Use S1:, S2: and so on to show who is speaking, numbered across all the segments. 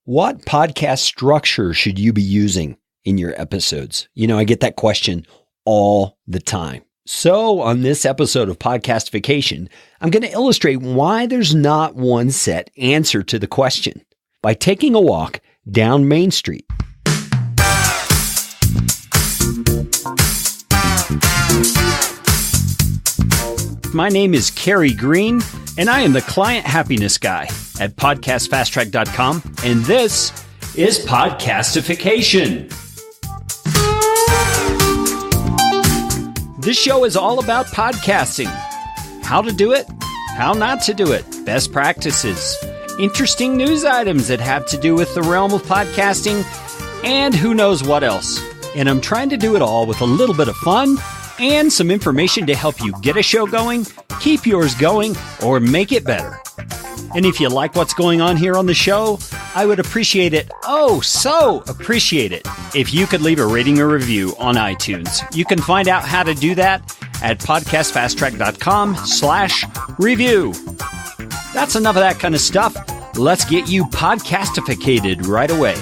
S1: What podcast structure should you be using in your episodes? I get that question all the time. So on this episode of Podcastification, I'm going to illustrate why there's not one set answer to the question by taking a walk down Main Street. My name is Kerry Green, and I am the Client Happiness Guy at PodcastFastTrack.com, and this is Podcastification. This show is all about podcasting. How to do it, how not to do it, best practices, interesting news items that have to do with the realm of podcasting, and who knows what else. And I'm trying to do it all with a little bit of fun and some information to help you get a show going, keep yours going, or make it better. And if you like what's going on here on the show, I would appreciate it, so appreciate it, if you could leave a rating or review on iTunes. You can find out how to do that at podcastfasttrack.com/review. That's enough of that kind of stuff. Let's get you podcastificated right away.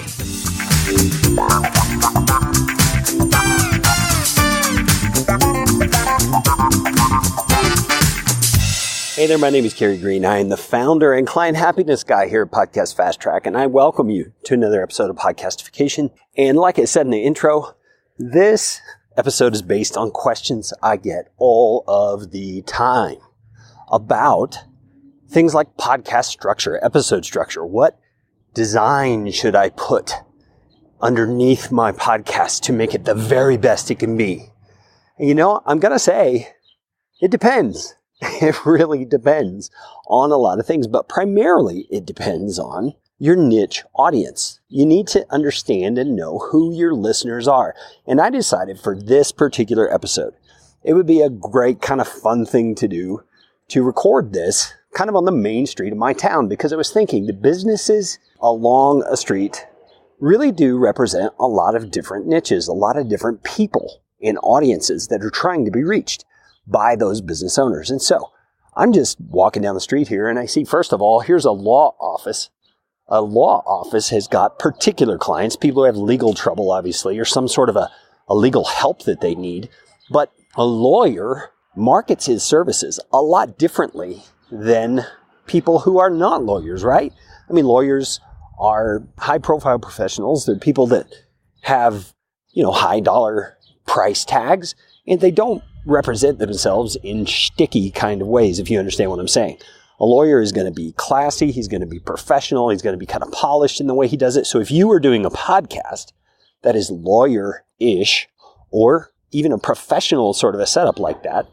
S1: Hey there, my name is Kerry Green. I am the founder and client happiness guy here at Podcast Fast Track, and I welcome you to another episode of Podcastification. And like I said in the intro, this episode is based on questions I get all of the time about things like podcast structure, episode structure. What design should I put underneath my podcast to make it the very best it can be? And I'm going to say it depends. It really depends on a lot of things, but primarily it depends on your niche audience. You need to understand and know who your listeners are. And I decided for this particular episode, it would be a great kind of fun thing to do to record this kind of on the main street of my town, because I was thinking the businesses along a street really do represent a lot of different niches, a lot of different people and audiences that are trying to be reached by those business owners. And so I'm just walking down the street here and I see, first of all, here's a law office. A law office has got particular clients, people who have legal trouble, obviously, or some sort of a legal help that they need. But a lawyer markets his services a lot differently than people who are not lawyers, right? I mean, lawyers are high-profile professionals. They're people that have, high dollar price tags, and they don't represent themselves in shticky kind of ways, if you understand what I'm saying. A lawyer is going to be classy, he's going to be professional, he's going to be kind of polished in the way he does it. So if you were doing a podcast that is lawyer-ish, or even a professional sort of a setup like that,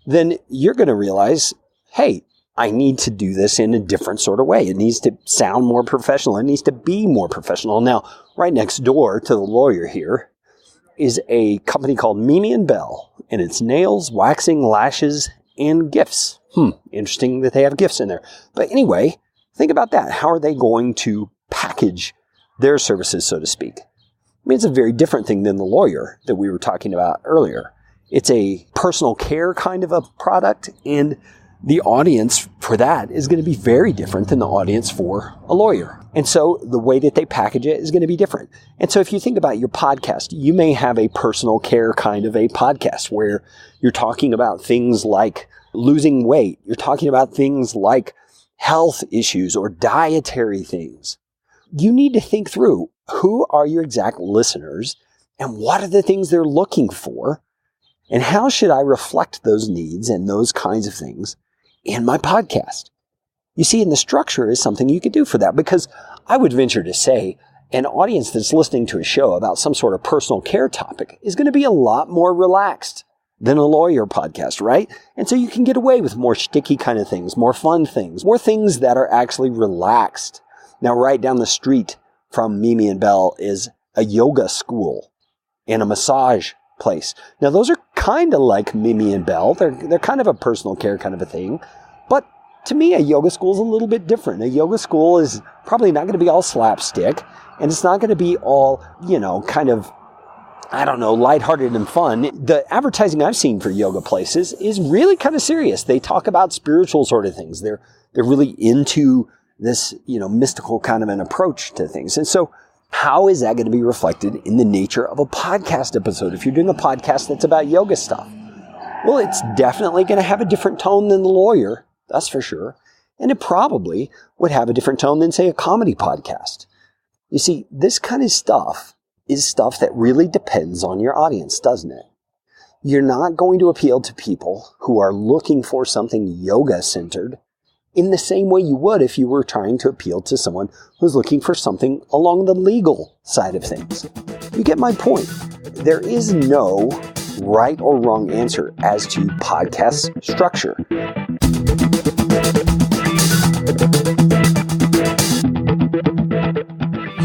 S1: then you're going to realize, hey, I need to do this in a different sort of way. It needs to sound more professional. It needs to be more professional. Now, right next door to the lawyer here is a company called Mimi & Bell, and it's nails, waxing, lashes, and gifts. Interesting that they have gifts in there. But anyway, think about that. How are they going to package their services, so to speak? I mean, it's a very different thing than the lawyer that we were talking about earlier. It's a personal care kind of a product, and the audience for that is going to be very different than the audience for a lawyer. And so the way that they package it is going to be different. And so if you think about your podcast, you may have a personal care kind of a podcast where you're talking about things like losing weight. You're talking about things like health issues or dietary things. You need to think through who are your exact listeners and what are the things they're looking for, and how should I reflect those needs and those kinds of things in my podcast. You see, and the structure is something you could do for that, because I would venture to say an audience that's listening to a show about some sort of personal care topic is going to be a lot more relaxed than a lawyer podcast, right? And so you can get away with more sticky kind of things, more fun things, more things that are actually relaxed. Now, right down the street from Mimi & Bell is a yoga school and a massage place. Now, those are kind of like Mimi & Bell. They're kind of a personal care kind of a thing. But to me, a yoga school is a little bit different. A yoga school is probably not going to be all slapstick, and it's not going to be all, kind of, lighthearted and fun. The advertising I've seen for yoga places is really kind of serious. They talk about spiritual sort of things. They're really into this, mystical kind of an approach to things. And so how is that going to be reflected in the nature of a podcast episode? If you're doing a podcast that's about yoga stuff, well, it's definitely going to have a different tone than The Lawyer. That's for sure. And it probably would have a different tone than, say, a comedy podcast. You see, this kind of stuff is stuff that really depends on your audience, doesn't it? You're not going to appeal to people who are looking for something yoga-centered in the same way you would if you were trying to appeal to someone who's looking for something along the legal side of things. You get my point. There is no right or wrong answer as to podcast structure.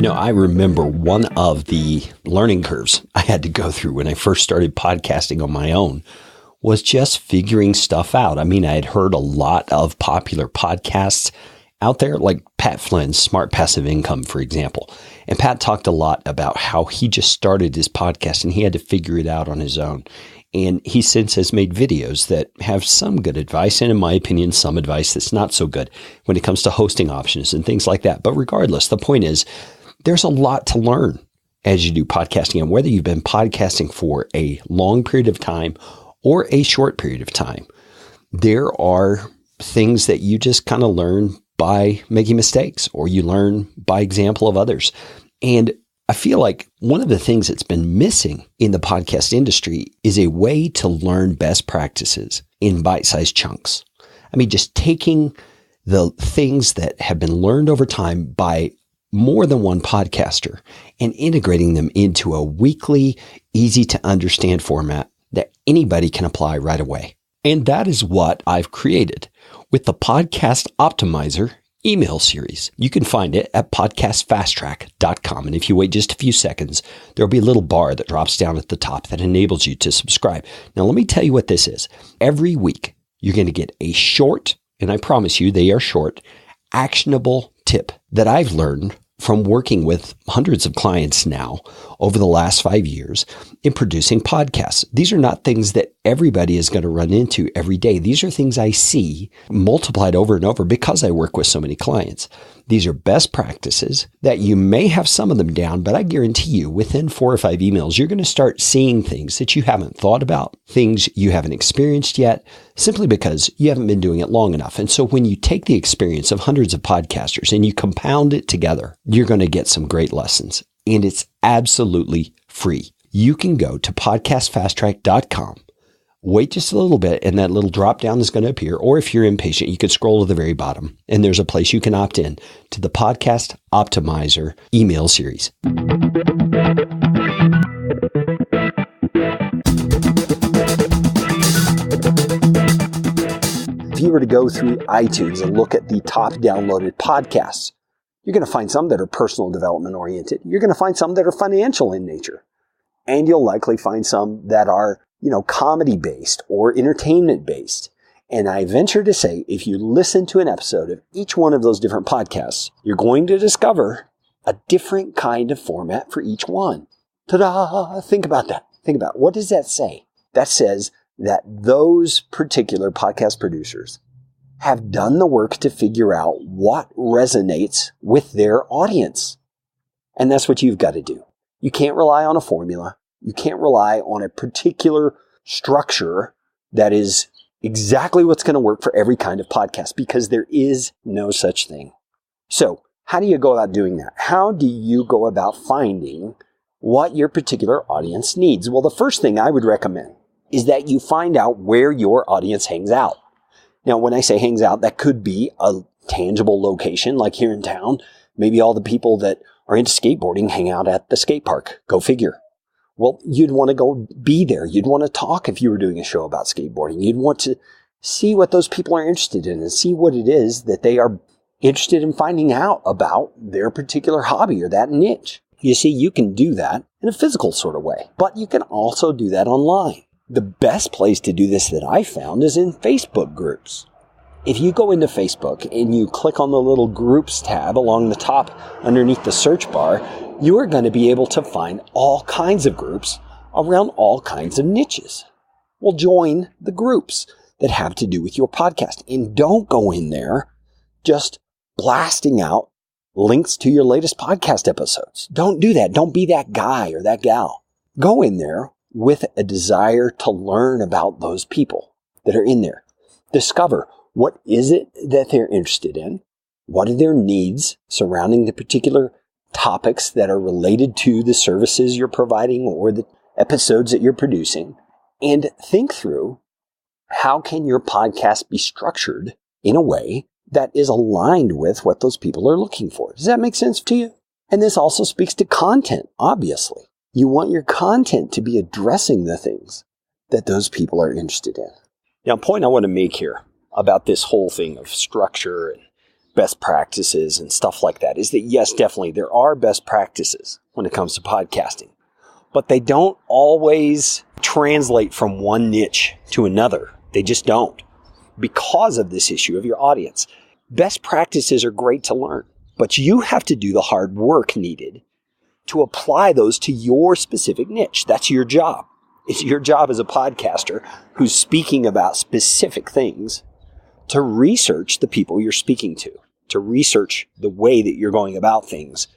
S1: I remember one of the learning curves I had to go through when I first started podcasting on my own was just figuring stuff out. I mean, I had heard a lot of popular podcasts out there, like Pat Flynn's Smart Passive Income, for example. And Pat talked a lot about how he just started his podcast and he had to figure it out on his own. And he since has made videos that have some good advice, and in my opinion, some advice that's not so good when it comes to hosting options and things like that. But regardless, the point is, there's a lot to learn as you do podcasting, and whether you've been podcasting for a long period of time or a short period of time, there are things that you just kind of learn by making mistakes, or you learn by example of others. And I feel like one of the things that's been missing in the podcast industry is a way to learn best practices in bite-sized chunks. I mean, just taking the things that have been learned over time by more than one podcaster and integrating them into a weekly, easy to understand format that anybody can apply right away. And that is what I've created with the Podcast Optimizer email series. You can find it at podcastfasttrack.com. And if you wait just a few seconds, there'll be a little bar that drops down at the top that enables you to subscribe. Now, let me tell you what this is. Every week, you're going to get a short, and I promise you they are short, actionable tip that I've learned from working with hundreds of clients now over the last 5 years in producing podcasts. These are not things that everybody is going to run into every day. These are things I see multiplied over and over because I work with so many clients. These are best practices that you may have some of them down, but I guarantee you within 4 or 5 emails, you're going to start seeing things that you haven't thought about, things you haven't experienced yet, simply because you haven't been doing it long enough. And so when you take the experience of hundreds of podcasters and you compound it together, you're going to get some great lessons. And it's absolutely free. You can go to podcastfasttrack.com. Wait just a little bit, and that little drop down is going to appear. Or if you're impatient, you could scroll to the very bottom, and there's a place you can opt in to the Podcast Optimizer email series. If you were to go through iTunes and look at the top downloaded podcasts, you're going to find some that are personal development oriented. You're going to find some that are financial in nature. And you'll likely find some that are comedy-based or entertainment-based. And I venture to say, if you listen to an episode of each one of those different podcasts, you're going to discover a different kind of format for each one. Ta-da! Think about that. Think about it. What does that say? That says that those particular podcast producers have done the work to figure out what resonates with their audience. And that's what you've got to do. You can't rely on a formula. You can't rely on a particular structure that is exactly what's going to work for every kind of podcast, because there is no such thing. So how do you go about doing that? How do you go about finding what your particular audience needs? Well, the first thing I would recommend is that you find out where your audience hangs out. Now, when I say hangs out, that could be a tangible location, like here in town. Maybe all the people that are into skateboarding hang out at the skate park. Go figure. Well, you'd want to go be there. You'd want to talk if you were doing a show about skateboarding. You'd want to see what those people are interested in and see what it is that they are interested in finding out about their particular hobby or that niche. You see, you can do that in a physical sort of way, but you can also do that online. The best place to do this that I found is in Facebook groups. If you go into Facebook and you click on the little groups tab along the top underneath the search bar, you are going to be able to find all kinds of groups around all kinds of niches. Well, join the groups that have to do with your podcast, and don't go in there just blasting out links to your latest podcast episodes. Don't do that. Don't be that guy or that gal. Go in there with a desire to learn about those people that are in there. Discover what is it that they're interested in. What are their needs surrounding the particular topics that are related to the services you're providing or the episodes that you're producing. And think through, how can your podcast be structured in a way that is aligned with what those people are looking for? Does that make sense to you? And this also speaks to content, obviously. You want your content to be addressing the things that those people are interested in. Now, a point I want to make here about this whole thing of structure and best practices and stuff like that is that, yes, definitely there are best practices when it comes to podcasting, but they don't always translate from one niche to another. They just don't, because of this issue of your audience. Best practices are great to learn, but you have to do the hard work needed to apply those to your specific niche. That's your job. It's your job as a podcaster who's speaking about specific things to research the people you're speaking to research the way that you're going about things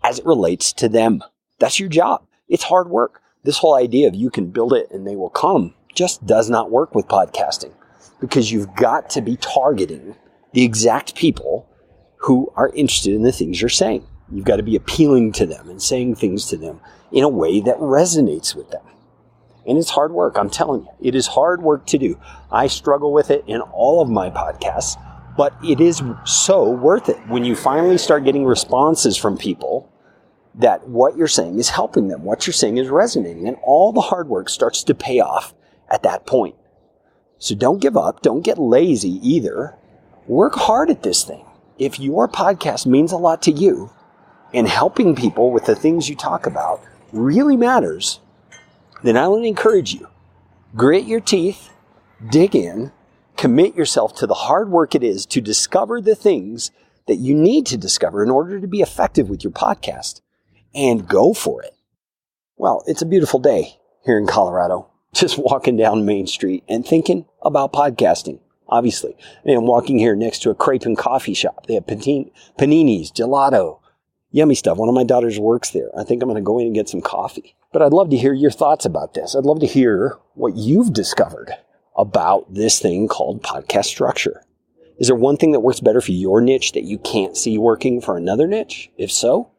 S1: as it relates to them. That's your job. It's hard work. This whole idea of you can build it and they will come just does not work with podcasting, because you've got to be targeting the exact people who are interested in the things you're saying. You've got to be appealing to them and saying things to them in a way that resonates with them. And it's hard work. I'm telling you, it is hard work to do. I struggle with it in all of my podcasts, but it is so worth it when you finally start getting responses from people that what you're saying is helping them, what you're saying is resonating, and all the hard work starts to pay off at that point. So don't give up. Don't get lazy either. Work hard at this thing. If your podcast means a lot to you and helping people with the things you talk about really matters, then I would encourage you, grit your teeth, dig in, commit yourself to the hard work it is to discover the things that you need to discover in order to be effective with your podcast, and go for it. Well, it's a beautiful day here in Colorado, just walking down Main Street and thinking about podcasting, obviously. And I'm walking here next to a crepe and coffee shop. They have paninis, gelato, yummy stuff. One of my daughters works there. I think I'm going to go in and get some coffee. But I'd love to hear your thoughts about this. I'd love to hear what you've discovered about this thing called podcast structure. Is there one thing that works better for your niche that you can't see working for another niche? If so,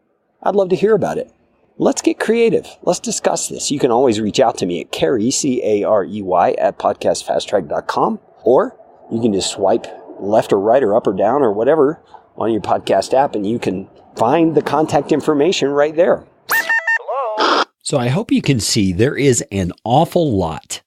S1: I'd love to hear about it. Let's get creative. Let's discuss this. You can always reach out to me at Carey, C-A-R-E-Y, at podcastfasttrack.com, or you can just swipe left or right or up or down or whatever on your podcast app, and you can find the contact information right there. Hello? So I hope you can see there is an awful lot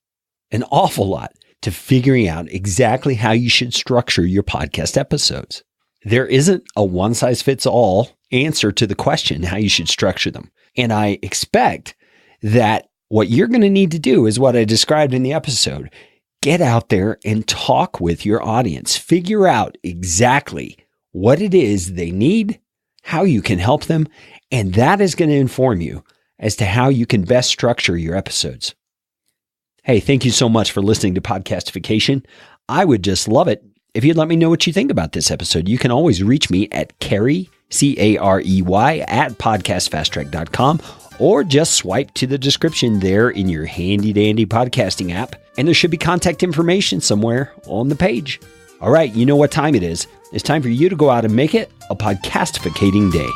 S1: to figuring out exactly how you should structure your podcast episodes. There isn't a one-size-fits-all answer to the question how you should structure them. And I expect that what you're going to need to do is what I described in the episode. Get out there and talk with your audience. Figure out exactly what it is they need, how you can help them, and that is going to inform you as to how you can best structure your episodes. Hey, thank you so much for listening to Podcastification. I would just love it if you'd let me know what you think about this episode. You can always reach me at Carey, C-A-R-E-Y, at podcastfasttrack.com, or just swipe to the description there in your handy-dandy podcasting app, and there should be contact information somewhere on the page. All right, you know what time it is. It's time for you to go out and make it a podcastificating day.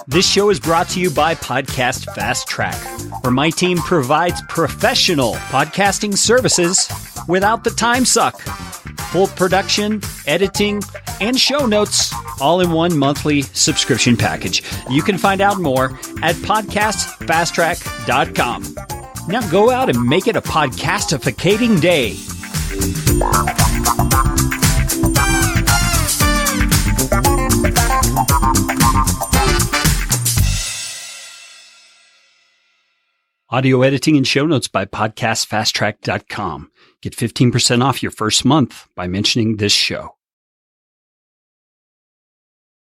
S1: This show is brought to you by Podcast Fast Track, where my team provides professional podcasting services without the time suck. Full production, editing, and show notes, all in one monthly subscription package. You can find out more at podcastfasttrack.com. Now go out and make it a podcastificating day. Audio editing and show notes by podcastfasttrack.com. Get 15% off your first month by mentioning this show.